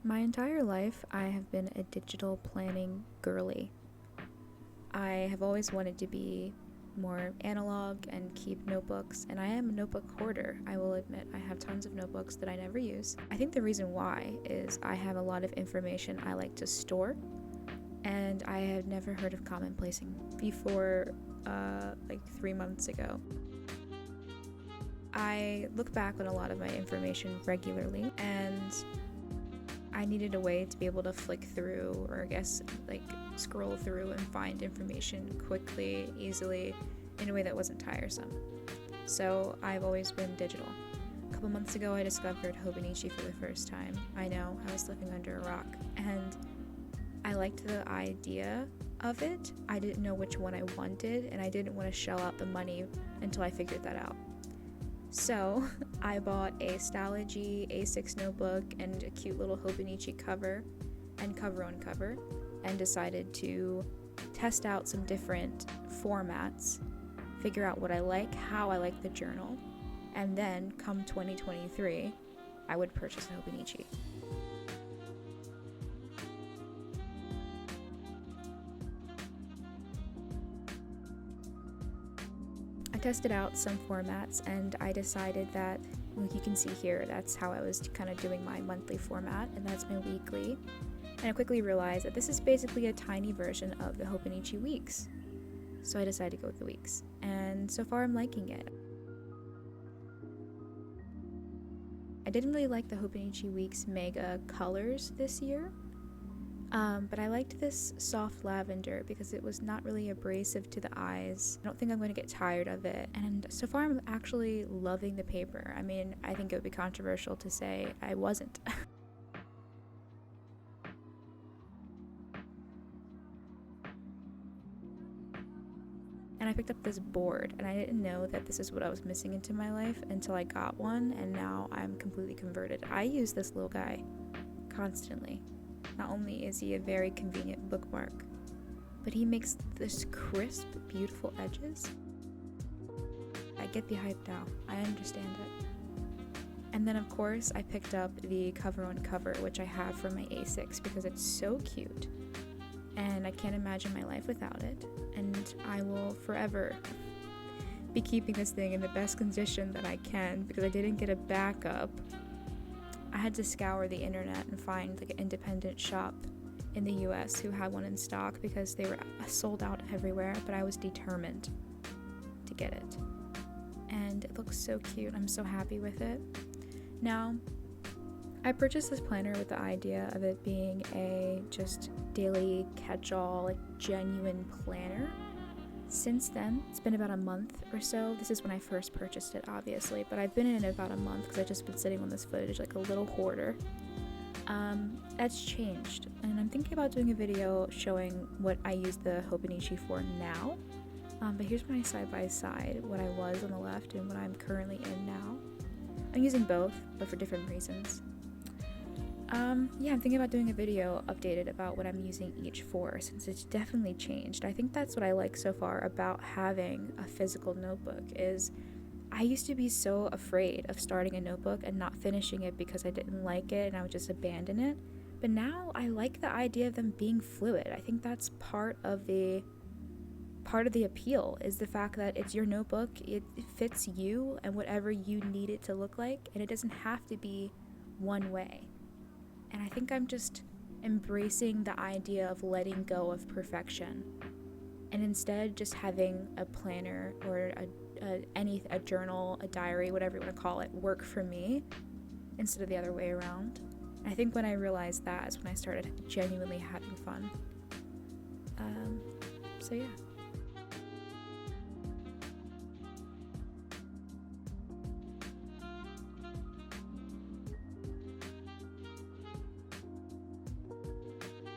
My entire life, I have been a digital planning girly. I have always wanted to be more analog and keep notebooks, and I am a notebook hoarder. I will admit I have tons of notebooks that I never use. I think the reason why is I have a lot of information I like to store, and I had never heard of commonplacing before like 3 months ago. I look back on a lot of my information regularly, and I needed a way to be able to flick through, or I guess like scroll through and find information quickly, easily, in a way that wasn't tiresome. So I've always been digital. A couple months ago I discovered hobonichi for the first time. I know, I was living under a rock, and I liked the idea of it. I didn't know which one I wanted, and I didn't want to shell out the money until I figured that out. So I bought a Stylogy A6 notebook and a cute little hobonichi cover and cover on cover, and decided to test out some different formats, figure out what I like, how I like the journal, and then come 2023, I would purchase a hobonichi. I tested out some formats, and I decided that, like you can see here, that's how I was kind of doing my monthly format, and that's my weekly. And I quickly realized that this is basically a tiny version of the hobonichi weeks. So I decided to go with the weeks, and so far I'm liking it. I didn't really like the hobonichi weeks mega colors this year. But I liked this soft lavender because it was not really abrasive to the eyes. I don't think I'm going to get tired of it, and so far I'm actually loving the paper. I mean, I think it would be controversial to say I wasn't. And I picked up this board, and I didn't know that this is what I was missing into my life until I got one, and now I'm completely converted. I use this little guy constantly. Not only is he a very convenient bookmark, but he makes this crisp, beautiful edges. I get the hype now. I understand it. And then of course I picked up the cover on cover, which I have for my A6 because it's so cute. And I can't imagine my life without it. And I will forever be keeping this thing in the best condition that I can because I didn't get a backup. I had to scour the internet and find like an independent shop in the US who had one in stock because they were sold out everywhere, but I was determined to get it. And it looks so cute. I'm so happy with it. Now, I purchased this planner with the idea of it being a just daily catch-all, like genuine planner. Since then, it's been about a month or so. This is when I first purchased it, obviously, but I've been in it about a month because I've just been sitting on this footage like a little hoarder. That's changed, and I'm thinking about doing a video showing what I use the hobonichi for now. But here's my side-by-side, what I was on the left and what I'm currently in now. I'm using both, but for different reasons. Yeah, I'm thinking about doing a video updated about what I'm using each for, since it's definitely changed. I think that's what I like so far about having a physical notebook, is I used to be so afraid of starting a notebook and not finishing it because I didn't like it and I would just abandon it. But now I like the idea of them being fluid. I think that's part of the appeal, is the fact that it's your notebook, it fits you and whatever you need it to look like, and it doesn't have to be one way. And I think I'm just embracing the idea of letting go of perfection, and instead just having a planner or a journal, a diary, whatever you want to call it, work for me instead of the other way around. And I think when I realized that is when I started genuinely having fun. So yeah.